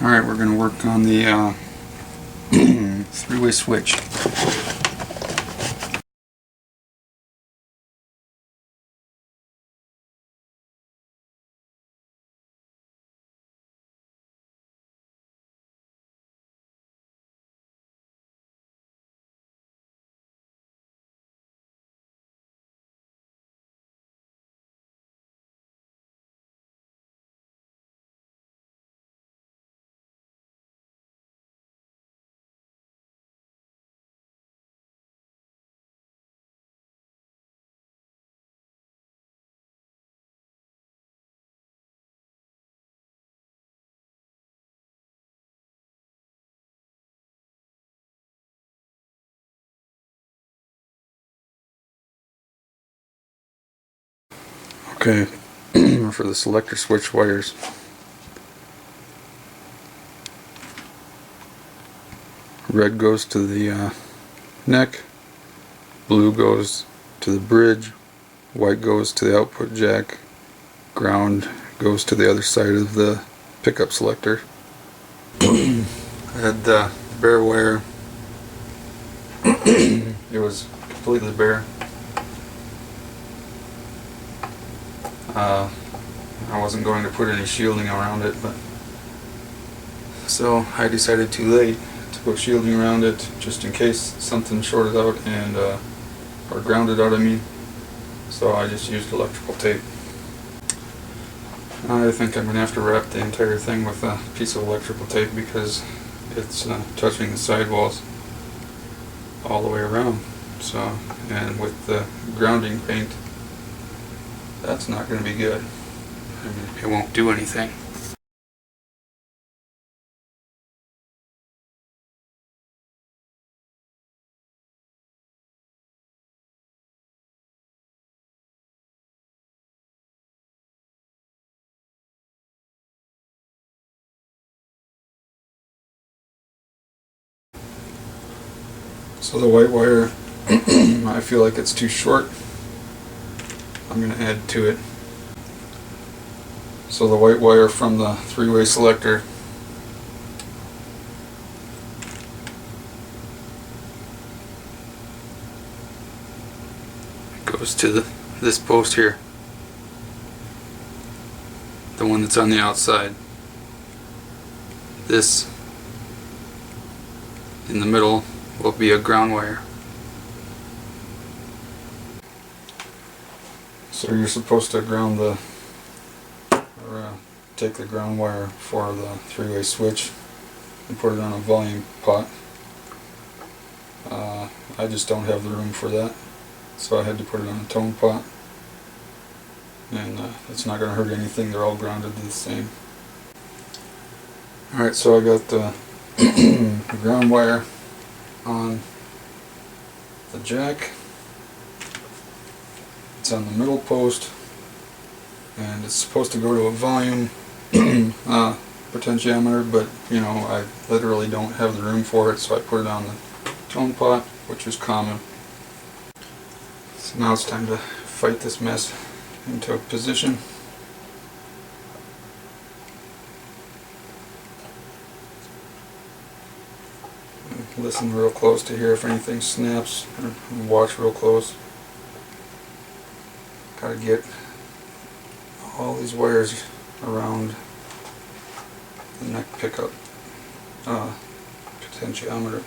Alright, we're going to work on the three-way switch. Okay, for the selector switch wires, red goes to the neck, blue goes to the bridge, white goes to the output jack, ground goes to the other side of the pickup selector. I had the bare wire. It was completely bare. I wasn't going to put any shielding around it, but so I decided too late to put shielding around it just in case something shorted out and or grounded out, I mean. So I just used electrical tape. I think I'm going to have to wrap the entire thing with a piece of electrical tape because it's touching the sidewalls all the way around. So, and with the grounding paint, that's not going to be good. I mean, it won't do anything. So the white wire, I feel like it's too short. I'm going to add to it. So the white wire from the three-way selector goes to this post here, the one that's on the outside. This in the middle will be a ground wire. So you're supposed to ground the, or take the ground wire for the three-way switch and put it on a volume pot. I just don't have the room for that, so I had to put it on a tone pot. And it's not going to hurt anything, they're all grounded the same. Alright, so I got the ground wire on the jack. It's on the middle post, and it's supposed to go to a volume potentiometer, but you know, I literally don't have the room for it, so I put it on the tone pot, which is common. So now it's time to fight this mess into a position. Listen real close to hear if anything snaps, and watch real close. Gotta get all these wires around the neck pickup potentiometer,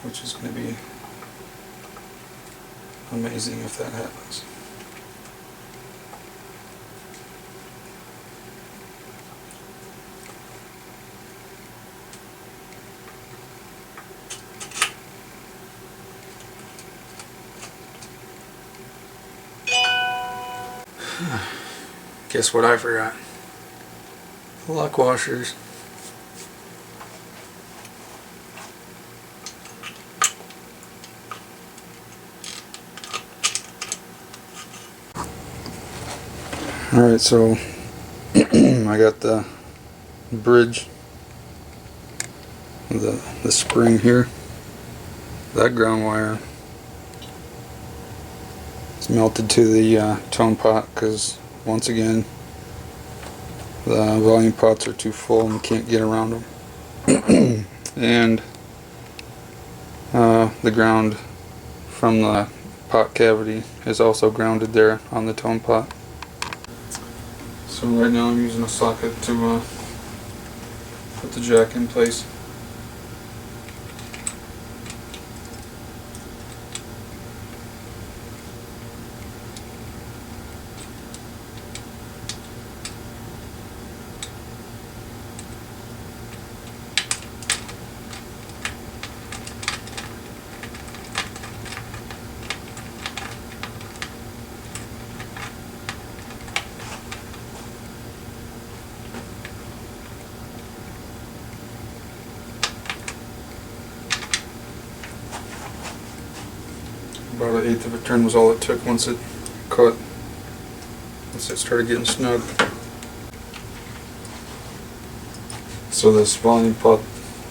which is going to be amazing if that happens. Guess what I forgot? The lock washers. Alright, so I got the bridge, the spring here, that ground wire. It's melted to the tone pot because once again the volume pots are too full and can't get around them. And the ground from the pot cavity is also grounded there on the tone pot. So right now I'm using a socket to put the jack in place. About 1/8 of a turn was all it took once it cut, once it started getting snug. So this volume pot,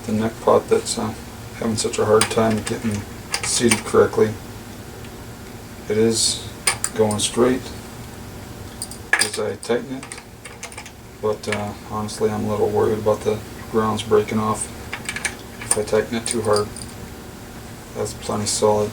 the neck pot that's having such a hard time getting seated correctly, it is going straight as I tighten it, but honestly I'm a little worried about the grounds breaking off if I tighten it too hard. That's plenty solid.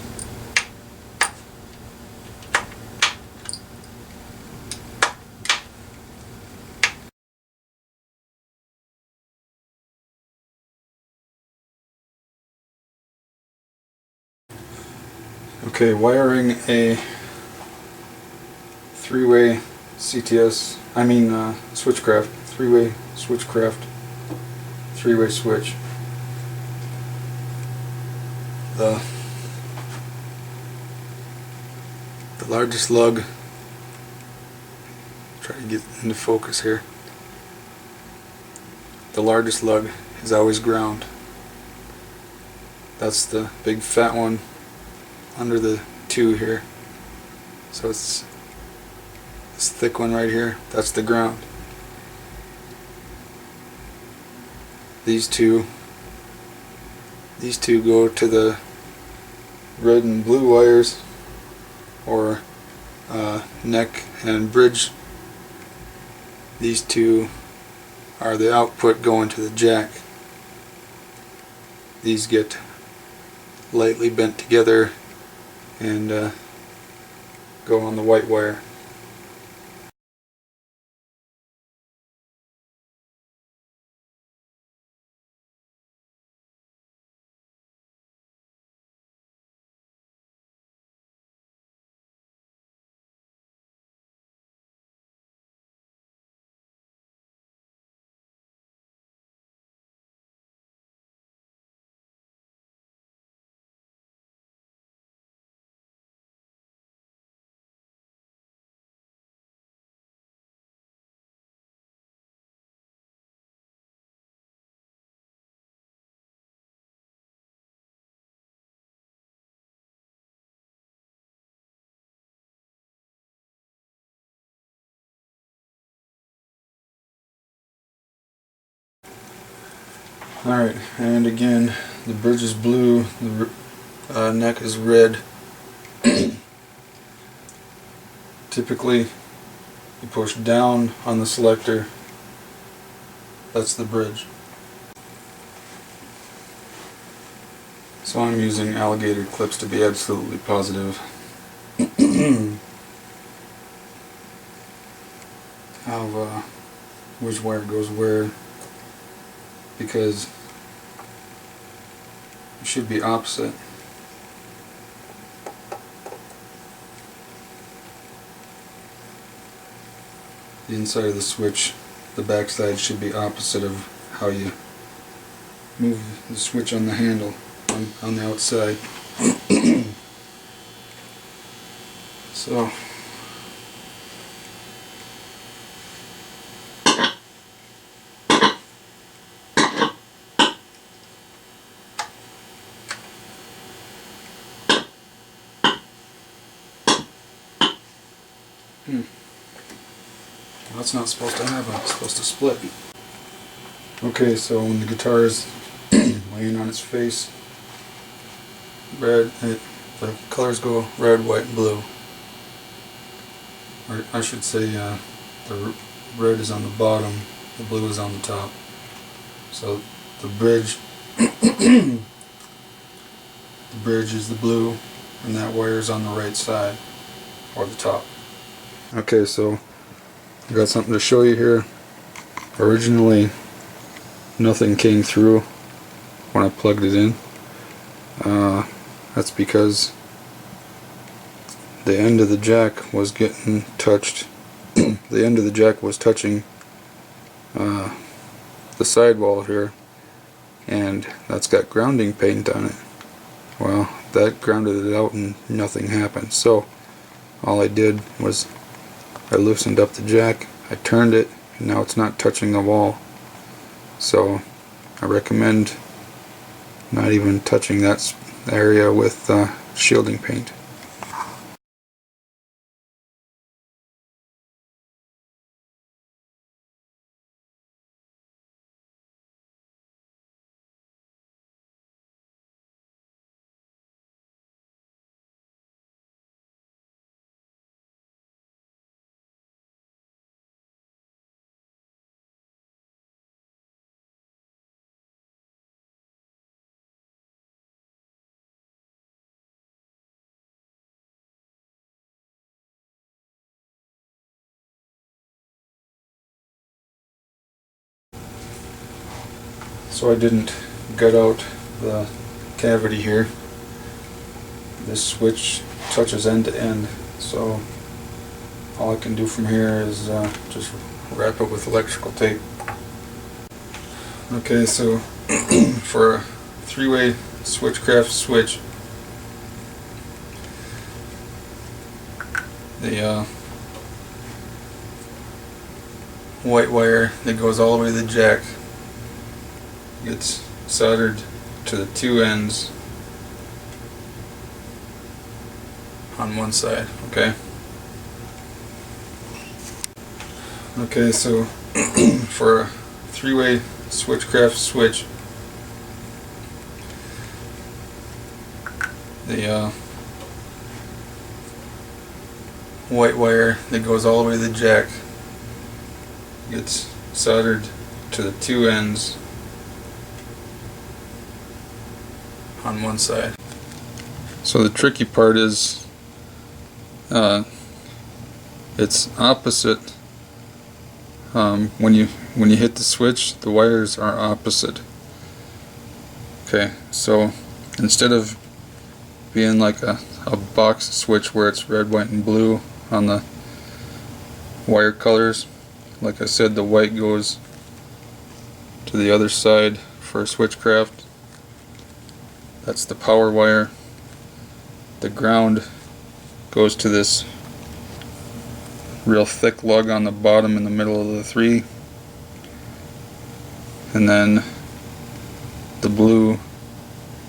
Okay, wiring a three-way CTS, Switchcraft, three-way Switchcraft, three-way switch. The largest lug, try to get into focus here. The largest lug is always ground. That's the big fat one under the 2 here. So it's this thick one right here, that's the ground. These two go to the red and blue wires, or neck and bridge. These two are the output going to the jack. These get lightly bent together and go on the white wire. Alright, and again, the bridge is blue, the neck is red. Typically, you push down on the selector, that's the bridge. So I'm using alligator clips to be absolutely positive of which wire goes where, because it should be opposite. The inside of the switch, the back side should be opposite of how you move the switch on the handle on the outside. So that's not supposed to happen, it's supposed to split. Okay, so when the guitar is laying on its face, the colors go red, white, and blue. Or I should say the red is on the bottom, the blue is on the top. So the bridge the bridge is the blue, and that wire is on the right side, or the top. Okay, so I got something to show you here. Originally nothing came through when I plugged it in. That's because the end of the jack was getting touched. The end of the jack was touching the sidewall here, and that's got grounding paint on it. Well, that grounded it out and nothing happened. So all I did was I loosened up the jack, I turned it, and now it's not touching the wall. So I recommend not even touching that area with shielding paint. So I didn't gut out the cavity here. This switch touches end to end, so all I can do from here is just wrap it with electrical tape. Okay, so for a 3-way Switchcraft switch, the white wire that goes all the way to the jack gets soldered to the two ends on one side. Okay, so for a 3-way Switchcraft switch, the white wire that goes all the way to the jack gets soldered to the two ends on one side. So the tricky part is it's opposite. When you hit the switch, the wires are opposite. Okay, so instead of being like a box switch where it's red, white, and blue on the wire colors, like I said, the white goes to the other side for Switchcraft. That's the power wire. The ground goes to this real thick lug on the bottom in the middle of the 3, and then the blue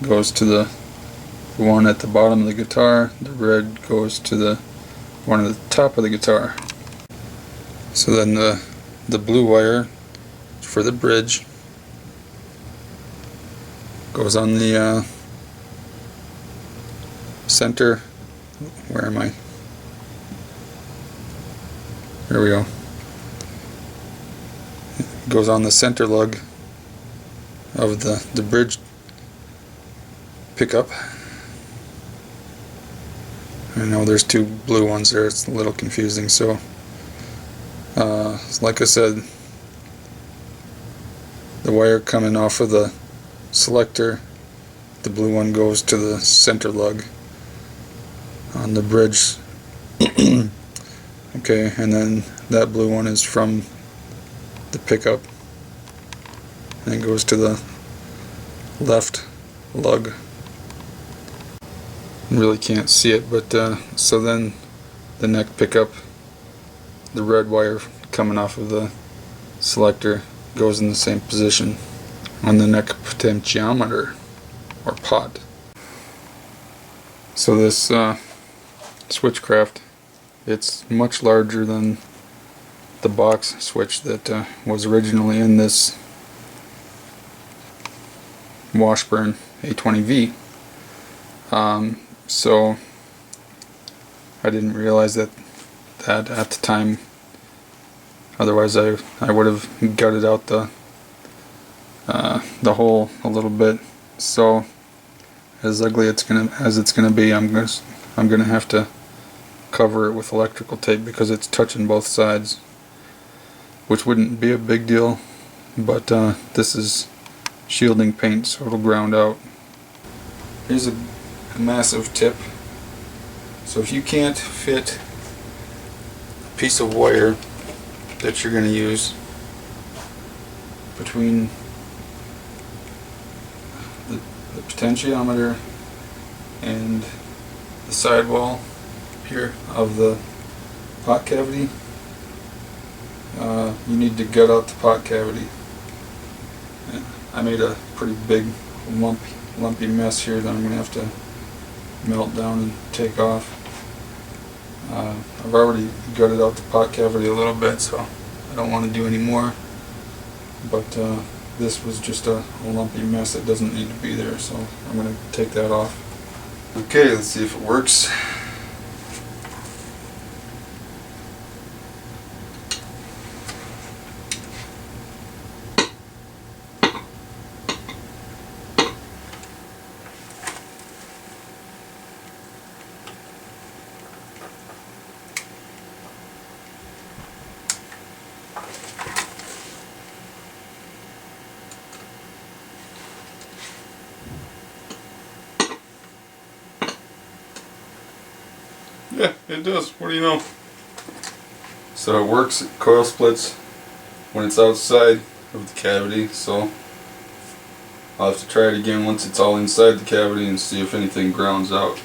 goes to the one at the bottom of the guitar, the red goes to the one at the top of the guitar. So then the blue wire for the bridge goes on the center. Where am I? There we go. It goes on the center lug of the bridge pickup. I know there's two blue ones there, it's a little confusing. So like I said, the wire coming off of the selector, the blue one goes to the center lug on the bridge. Okay, and then that blue one is from the pickup and it goes to the left lug. Really can't see it, but so then the neck pickup, the red wire coming off of the selector goes in the same position on the neck potentiometer or pot. So this Switchcraft, it's much larger than the box switch that was originally in this Washburn A20-V. So I didn't realize that at the time Otherwise I would have gutted out the hole a little bit. So as ugly as it's gonna be, I'm gonna have to cover it with electrical tape because it's touching both sides, which wouldn't be a big deal, but this is shielding paint, so it'll ground out. Here's a massive tip. So if you can't fit a piece of wire that you're going to use between the potentiometer and the sidewall here of the pot cavity, you need to gut out the pot cavity. And I made a pretty big lumpy mess here that I'm going to have to melt down and take off. I've already gutted out the pot cavity a little bit, so I don't want to do any more, but this was just a lumpy mess that doesn't need to be there, so I'm going to take that off. Okay, let's see if it works. Yeah, it does. What do you know? So it works, it coil splits when it's outside of the cavity, so I'll have to try it again once it's all inside the cavity and see if anything grounds out.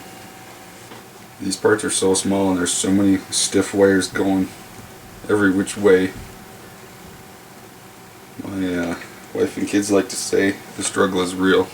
These parts are so small and there's so many stiff wires going every which way. My wife and kids like to say the struggle is real.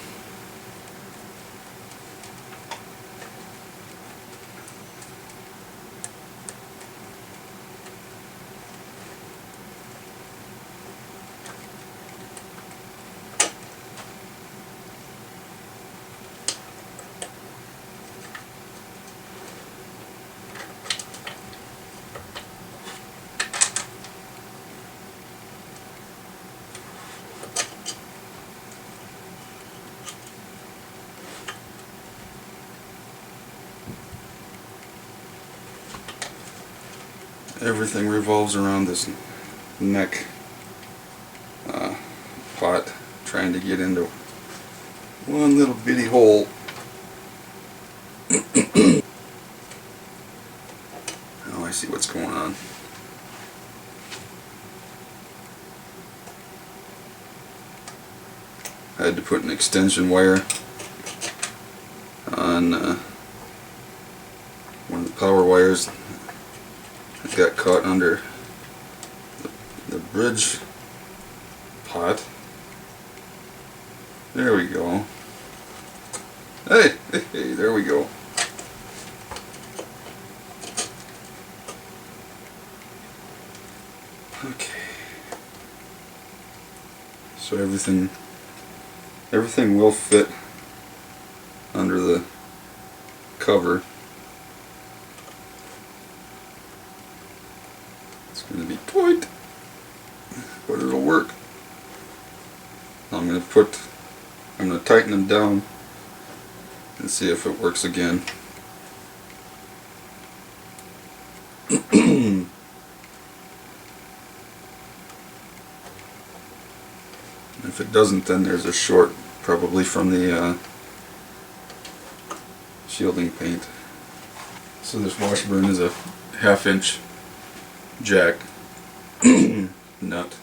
Everything revolves around this neck pot, trying to get into one little bitty hole. Oh, I see what's going on. I had to put an extension wire on one of the power wires. It got caught under the bridge pot. There we go. Hey, there we go. Okay. So everything will fit under the cover. It's going to be tight, but it'll work. I'm going to tighten them down and see if it works again. If it doesn't, then there's a short, probably from the shielding paint. So this Washburn is a 1/2 inch jack nut.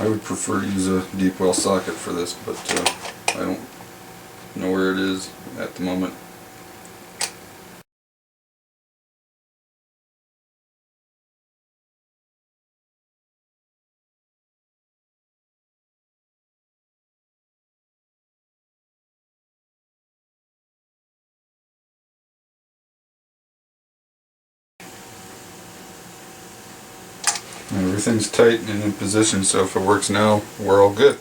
I would prefer to use a deep well socket for this, but I don't know where it is at the moment. Everything's tight and in position, so if it works now, we're all good.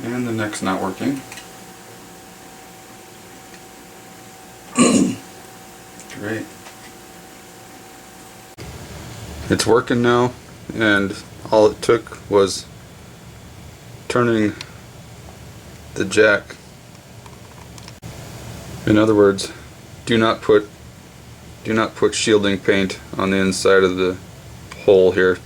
And the neck's not working. Great. It's working now, and all it took was turning the jack. In other words, do not put shielding paint on the inside of the hole here.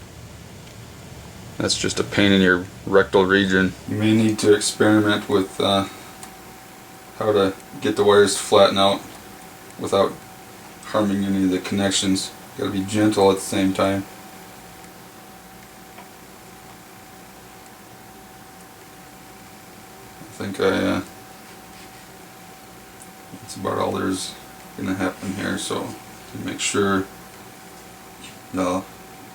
That's just a pain in your rectal region. You may need to experiment with how to get the wires to flatten out without harming any of the connections. You gotta be gentle at the same time. I think that's about all there's gonna happen here. So to make sure the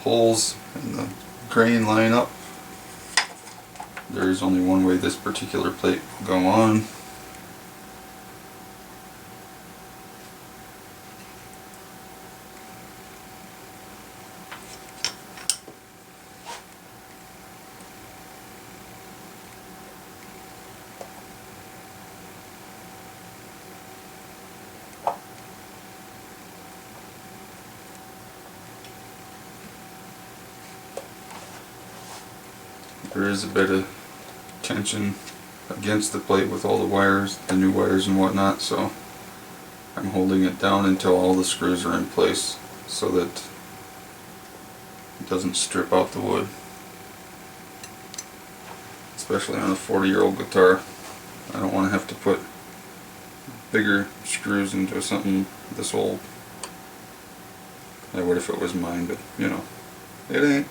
holes and the grain line up, there's only one way this particular plate will go on. There is a bit of tension against the plate with all the wires, the new wires and whatnot, so I'm holding it down until all the screws are in place so that it doesn't strip out the wood. Especially on a 40-year-old guitar, I don't want to have to put bigger screws into something this old. I would if it was mine, but you know, it ain't.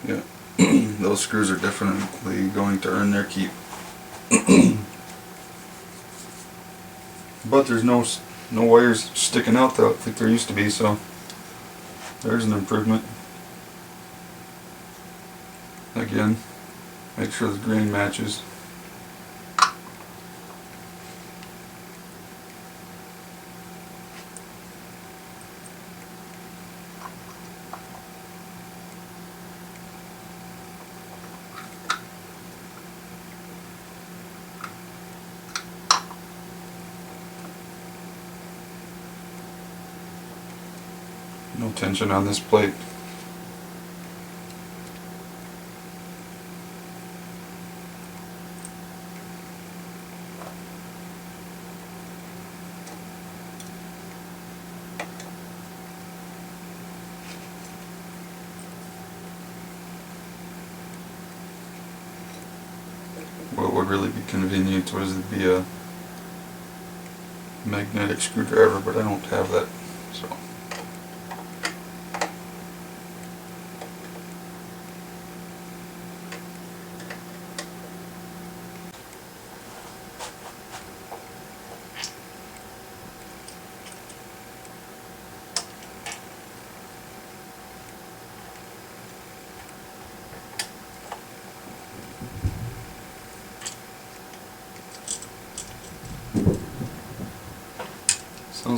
Yeah, those screws are definitely going to earn their keep. But there's no wires sticking out though, like there used to be, so there's an improvement. Again, make sure the grain matches. No tension on this plate. What would really be convenient was to be a magnetic screwdriver, but I don't have that, so.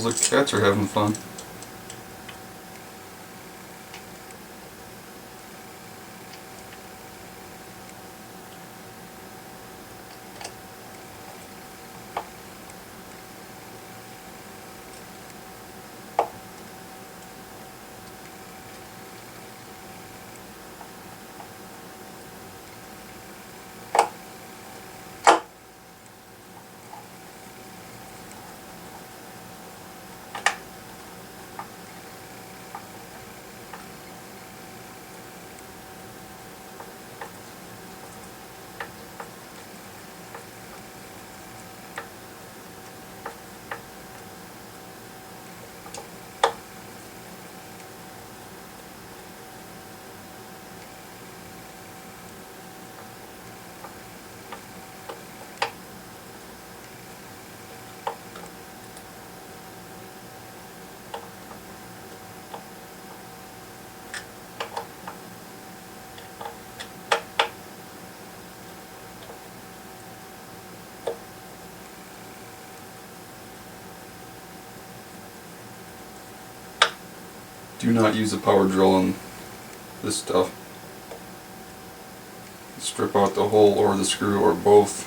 Sounds like cats are having fun. Do not use a power drill on this stuff. Strip out the hole or the screw or both.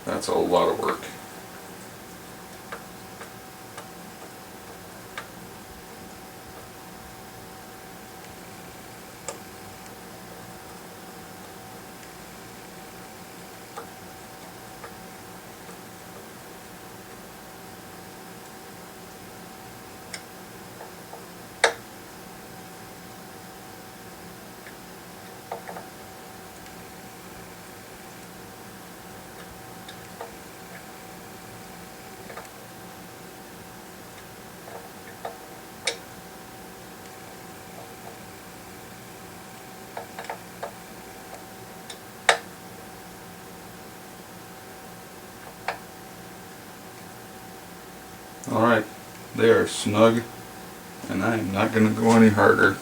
That's a lot of work. Alright, they are snug, and I am not going to go any harder.